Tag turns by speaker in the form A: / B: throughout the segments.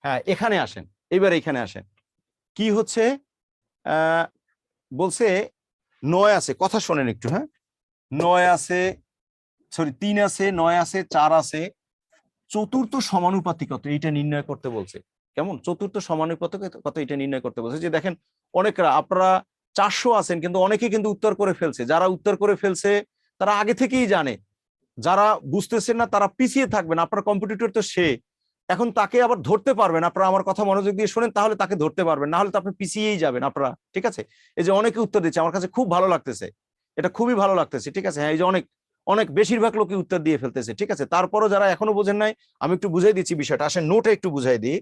A: হ্যাঁ এখানে আসেন, এবার এখানে আসেন। কি হচ্ছে বলছে 9 আছে, কথা শোনেন একটু। হ্যাঁ 9 আছে, সরি 3 আছে, 9 আছে, 4 আছে। চতুর্থ সমানুপাতিক কত এইটা নির্ণয় করতে বলছে। কেমন? চতুর্থ সমানুপাতিক কত এটা নির্ণয় করতে বলছে। যে দেখেন অনেকরা আপনারা 400 আছেন, কিন্তু অনেকে কিন্তু উত্তর করে ফেলছে। যারা উত্তর করে ফেলছে তারা আগে থেকেই জানে। যারা বুঝতেছেন না তারা পিছিয়ে থাকবেন। আপনার কম্পিটিটর তো সে, এখন তাকে আবার ধরতে পারবেন। আপনারা আমার কথা মনোযোগ দিয়ে শোনেন, তাহলে তাকে ধরতে পারবেন, না হলে তো আপনি পিছিয়েই যাবেন আপনারা। ঠিক আছে? এই যে অনেকে উত্তর দিচ্ছে, আমার কাছে খুব ভালো লাগতেছে, এটা খুবই ভালো লাগতেছে। ঠিক আছে? হ্যাঁ এই যে অনেক অনেক বেশিরভাগ লোকই উত্তর দিয়ে ফেলতেছে। ঠিক আছে? তারপরও যারা এখনো বোঝেন নাই, আমি একটু বুঝাই দিচ্ছি বিষয়টা। আসেন নোটে একটু বুঝাই দিই।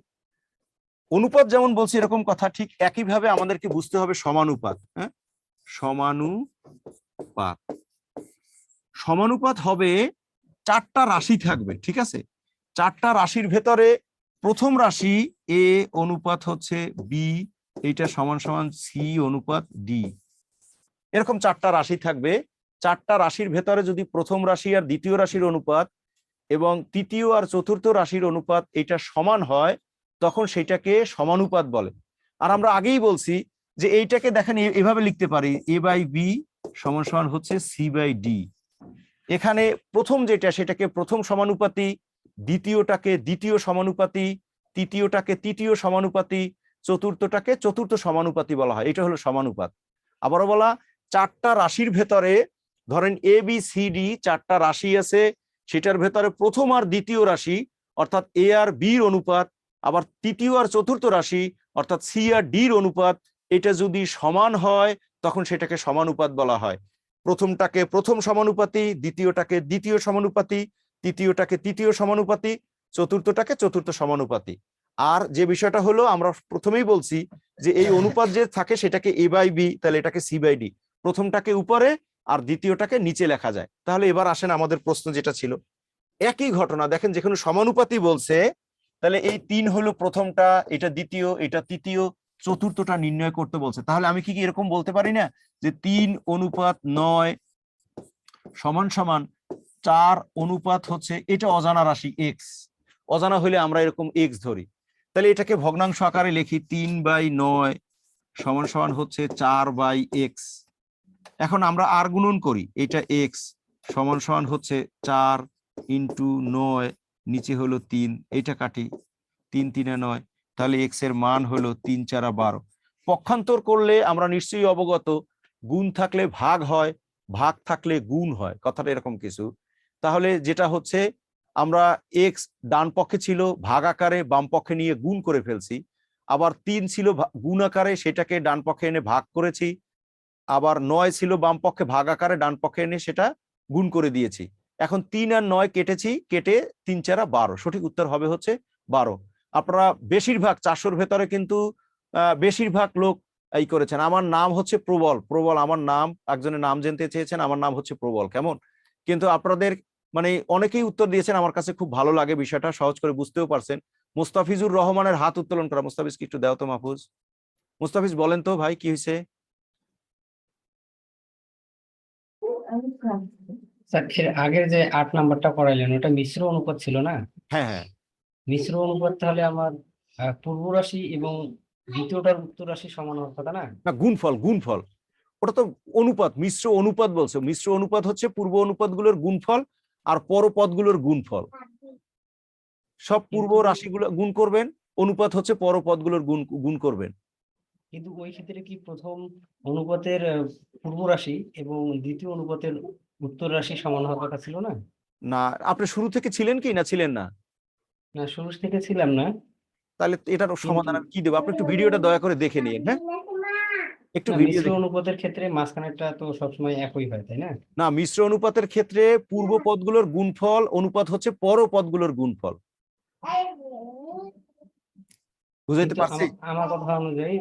A: অনুপাত যেমন বলছি এরকম কথা, ঠিক একইভাবে আমাদেরকে বুঝতে হবে সমানুপাত। হ্যাঁ সমানুপাত, সমানুপাত হবে 4টা রাশি থাকবে। ঠিক আছে? 4টা রাশির ভেতরে প্রথম রাশি এ অনুপাত হচ্ছে বি, এইটা সমান সমান সি অনুপাত ডি। এরকম 4টা রাশি থাকবে। 4টা রাশির ভেতরে যদি প্রথম রাশি আর দ্বিতীয় রাশির অনুপাত এবং তৃতীয় আর চতুর্থ রাশির অনুপাত এটা সমান হয়, তখন সেটাকে সমানুপাত বলে। আর আমরা আগেই বলছি যে এইটাকে দেখেন এভাবে লিখতে পারি, এ বাই বি সমান সমান হচ্ছে সি বাই ডি। এখানে প্রথম যেটা সেটাকে প্রথম সমানুপাতি, দ্বিতীয়টাকে দ্বিতীয় সমানুপাতি, তৃতীয়টাকে তৃতীয় সমানুপাতি, চতুর্থটাকে চতুর্থ সমানুপাতি বলা হয়। এটা হলো সমানুপাত। আবারও বলা, 4টা রাশির ভেতরে ধরেন এ বি সি ডি 4টা রাশি আছে, সেটার ভেতরে প্রথম আর দ্বিতীয় রাশি অর্থাৎ এ আর বির অনুপাত, আবার তৃতীয় আর চতুর্থ রাশি অর্থাৎ সি আর ডির অনুপাত, এটা যদি সমান হয় তখন সেটাকে সমানুপাত বলা হয়। প্রথমটাকে প্রথম সমানুপাতি, দ্বিতীয়টাকে দ্বিতীয় সমানুপাতি, তৃতীয়টাকে তৃতীয় সমানুপাতি, চতুর্থটাকে চতুর্থ সমানুপাতি। আর যে বিষয়টা হলো, আমরা প্রথমেই বলছি যে এই অনুপাত যে থাকে সেটাকে এ বাই বি, তাহলে এটাকে সি বাই ডি, প্রথমটাকে উপরে আর দ্বিতীয়টাকে নিচে লেখা যায়। তাহলে এবার আসেন আমাদের প্রশ্ন যেটা ছিল, একই ঘটনা দেখেন যেখানে সমানুপাতি বলছে, তাহলে এই 3 হলো প্রথমটা, এটা দ্বিতীয়, এটা তৃতীয়, চতুর্থটা নির্ণয় করতে বলছে। তাহলে আমি কি এরকম বলতে পারি না যে 3 অনুপাত 9 সমান সমান 4 অনুপাত হচ্ছে, এটা অজানা রাশি এক্স, অজানা হলে আমরা এরকম এক্স ধরি। তাহলে এটাকে ভগ্নাংশ আকারে লিখি, 3/9 সমান সমান হচ্ছে 4/x। এখন আমরা আর গুণন করি, এটা এক্স সমান সমান হচ্ছে 4 ইন্টু 9, নিচে হলো 3, এটা কাটি, 3 3 9, তাহলে এক্স এর মান হলো 3 4 12। পক্ষান্তর করলে আমরা নিশ্চয়ই অবগত, গুণ থাকলে ভাগ হয়, ভাগ থাকলে গুণ হয়, কথাটা এরকম কিছু। তাহলে যেটা হচ্ছে, আমরা এক্স ডান পক্ষে ছিল ভাগ আকারে, বাম পক্ষে নিয়ে গুণ করে ফেলছি। আবার 3 ছিল গুণ আকারে, সেটাকে ডান পক্ষে এনে ভাগ করেছি। আবার 9 ছিল বাম পক্ষে ভাগ আকারে, ডান পক্ষে এনে সেটা গুণ করে দিয়েছি। এখন 3 আর 9 কেটেছি, কেটে 3 4 12, সঠিক উত্তর হবে হচ্ছে 12। আপনারা বেশিরভাগ 400-র ভেতরে কিন্তু বেশিরভাগ লোক এই করেছেন। আমার নাম হচ্ছে প্রবল, প্রবল আমার নাম, একজনের নাম জানতে চেয়েছেন, আমার নাম হচ্ছে প্রবল। কেমন? কিন্তু আপনাদের মানে অনেকেই উত্তর দিয়েছেন, আমার কাছে খুব ভালো লাগে বিষয়টা, সহজ করে বুঝতেও পারছেন। মুস্তাফিজুর রহমানের হাত উত্তোলন করা, মুস্তাফিজ কি একটু দাও তো মাহফুজ। মুস্তাফিজ বলেন তো ভাই কি হয়েছে?
B: স্যার এর আগের যে 8 নাম্বারটা করাইলেন ওটা মিশ্র অনুপাত ছিল না?
A: হ্যাঁ হ্যাঁ,
B: মিশ্র অনুপাত তাহলে আমার পূর্ব রাশি এবং দ্বিতীয়টার উত্তর রাশি সমান হওয়ার কথা না?
A: না গুণফল, গুণফল। ওটা তো অনুপাত, মিশ্র অনুপাত বলছে। মিশ্র অনুপাত হচ্ছে পূর্ব অনুপাতগুলোর গুণফল আর পর পদগুলোর গুণফল। সব পূর্ব
B: কিন্তু
A: রাশিগুলো গুণ করবেন, অনুপাত হচ্ছে পর পদগুলোর গুণ গুণ করবেন।
B: কিন্তু ওই ক্ষেত্রে কি প্রথম অনুপাতের পূর্ব রাশি এবং দ্বিতীয় অনুপাতের উত্তর রাশি সমান হওয়ার কথা ছিল না?
A: না, আপনি শুরু থেকে ছিলেন কি না ছিলেন না?
B: না, শুরু থেকে ছিলাম না।
A: তাহলে এটার
B: কিন্তু
A: সমাধান আমি কি দেবো? আপনি একটু ভিডিওটা দয়া করে দেখে নিন। হ্যাঁ একটু
B: না,
A: ভিডিও
B: মিশ্র
A: দেখে।
B: অনুপাতের ক্ষেত্রে মাঝখানেরটা তো সবসময় একই হয়, তাই না?
A: না, মিশ্র অনুপাতের ক্ষেত্রে পূর্ব পদগুলোর গুণফল অনুপাত হচ্ছে পর পদগুলোর গুণফল। বুঝাইতে
B: কিন্তু
A: পারছি?
B: আমার কথা অনুযায়ী